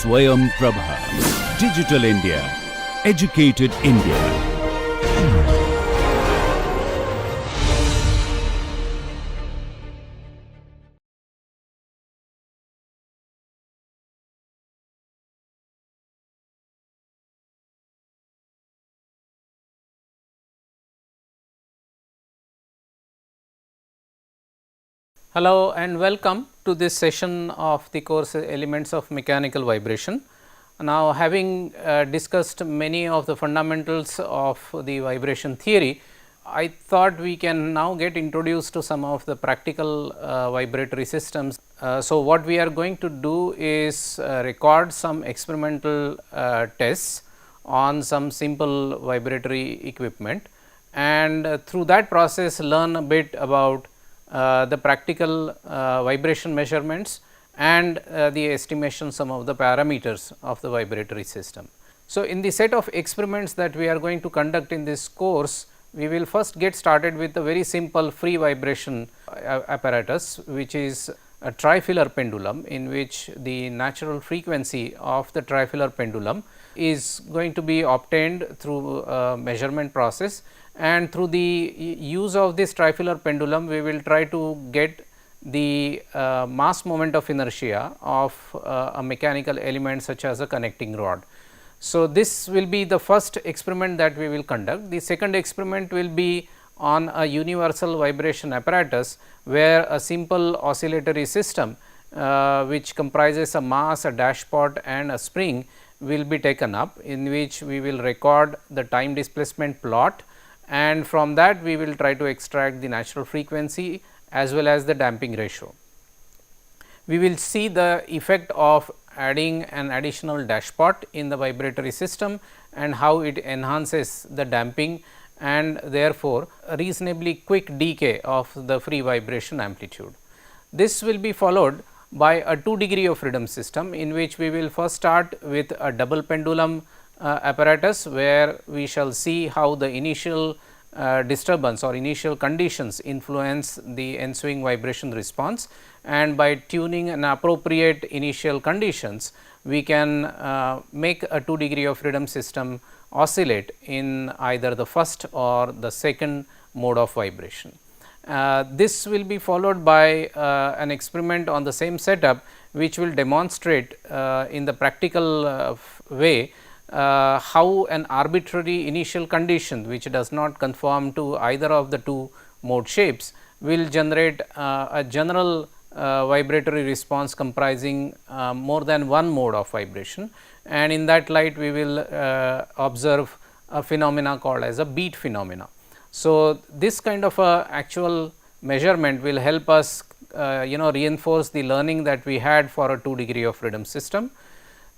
Swayam Prabha. Digital India. Educated India. Hello and welcome to this session of the course Elements of Mechanical Vibration. Now, having discussed many of the fundamentals of the vibration theory, I thought we can now get introduced to some of the practical vibratory systems. So, what we are going to do is record some experimental tests on some simple vibratory equipment, and through that process learn a bit about the practical vibration measurements and the estimation some of the parameters of the vibratory system. So, in the set of experiments that we are going to conduct in this course, we will first get started with a very simple free vibration apparatus, which is a trifilar pendulum, in which the natural frequency of the trifilar pendulum is going to be obtained through a measurement process, and through the use of this trifilar pendulum we will try to get the mass moment of inertia of a mechanical element such as a connecting rod. So, this will be the first experiment that we will conduct. The second experiment will be on a universal vibration apparatus, where a simple oscillatory system which comprises a mass, a dashpot and a spring will be taken up, in which we will record the time displacement plot, and from that we will try to extract the natural frequency as well as the damping ratio. We will see the effect of adding an additional dashpot in the vibratory system and how it enhances the damping and therefore, a reasonably quick decay of the free vibration amplitude. This will be followed by a 2 degree of freedom system, in which we will first start with a double pendulum apparatus, where we shall see how the initial disturbance or initial conditions influence the ensuing vibration response, and by tuning an appropriate initial conditions we can make a 2 degree of freedom system oscillate in either the first or the second mode of vibration. This will be followed by an experiment on the same setup, which will demonstrate in the practical way how an arbitrary initial condition, which does not conform to either of the two mode shapes, will generate a general vibratory response comprising more than one mode of vibration, and in that light we will observe a phenomena called as a beat phenomena. So, this kind of a actual measurement will help us reinforce the learning that we had for a 2 degree of freedom system.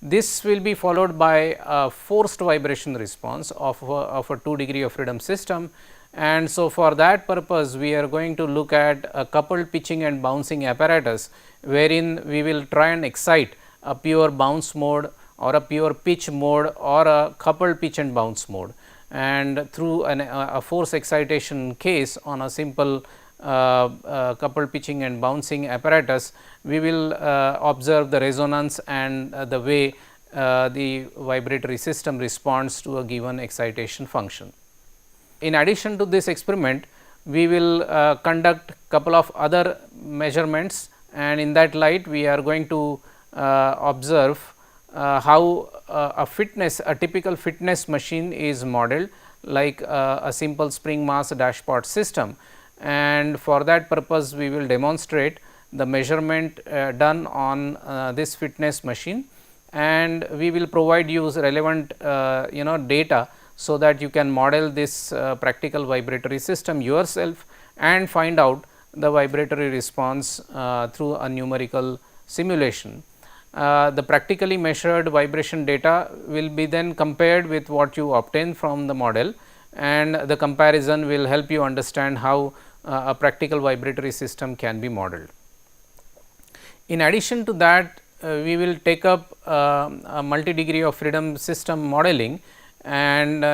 This will be followed by a forced vibration response of a 2 degree of freedom system, and so for that purpose we are going to look at a coupled pitching and bouncing apparatus, wherein we will try and excite a pure bounce mode or a pure pitch mode or a coupled pitch and bounce mode, and through a force excitation case on a simple coupled pitching and bouncing apparatus, we will observe the resonance and the way the vibratory system responds to a given excitation function. In addition to this experiment, we will conduct couple of other measurements, and in that light we are going to observe how a typical fitness machine is modeled, like a simple spring mass dashpot system, and for that purpose we will demonstrate the measurement done on this fitness machine, and we will provide you relevant data, so that you can model this practical vibratory system yourself and find out the vibratory response through a numerical simulation. The practically measured vibration data will be then compared with what you obtain from the model, and the comparison will help you understand how a practical vibratory system can be modeled. In addition to that, we will take up a multi-degree of freedom system modeling, and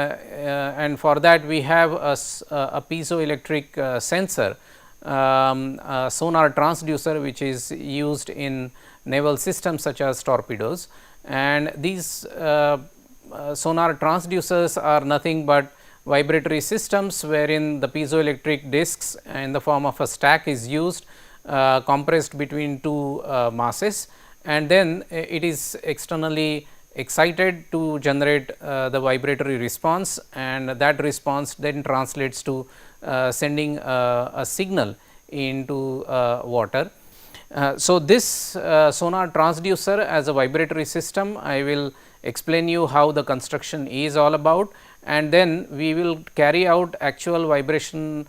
for that we have a piezoelectric sensor, a sonar transducer, which is used in naval systems such as torpedoes, and these sonar transducers are nothing but vibratory systems wherein the piezoelectric discs in the form of a stack is used, compressed between two masses, and then it is externally excited to generate the vibratory response, and that response then translates to sending a signal into water. So, this sonar transducer as a vibratory system, I will explain you how the construction is all about, and then we will carry out actual vibration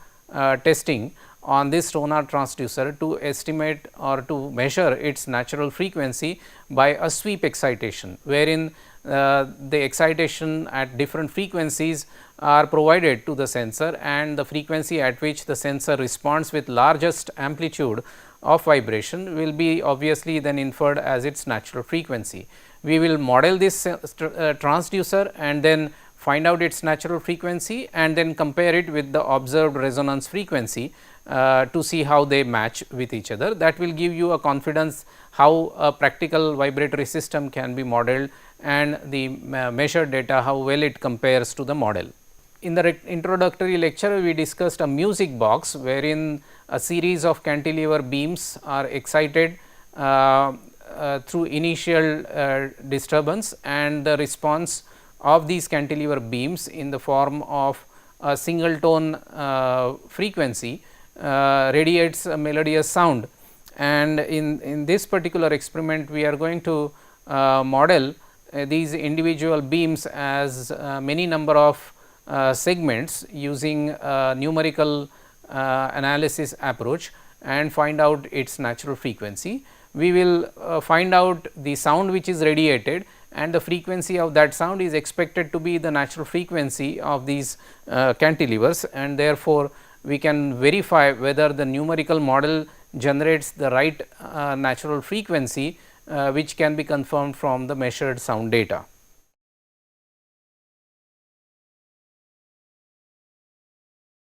testing on this sonar transducer to estimate or to measure its natural frequency by a sweep excitation, wherein the excitation at different frequencies are provided to the sensor, and the frequency at which the sensor responds with largest amplitude of vibration will be obviously then inferred as its natural frequency. We will model this transducer and then find out its natural frequency and then compare it with the observed resonance frequency to see how they match with each other. That will give you a confidence how a practical vibratory system can be modeled and the measured data how well it compares to the model. In the introductory lecture, we discussed a music box wherein a series of cantilever beams are excited through initial disturbance, and the response of these cantilever beams in the form of a single tone frequency radiates a melodious sound. And in this particular experiment, we are going to model these individual beams as many number of segments using numerical analysis approach and find out its natural frequency. We will find out the sound which is radiated, and the frequency of that sound is expected to be the natural frequency of these cantilevers, and therefore, we can verify whether the numerical model generates the right natural frequency which can be confirmed from the measured sound data.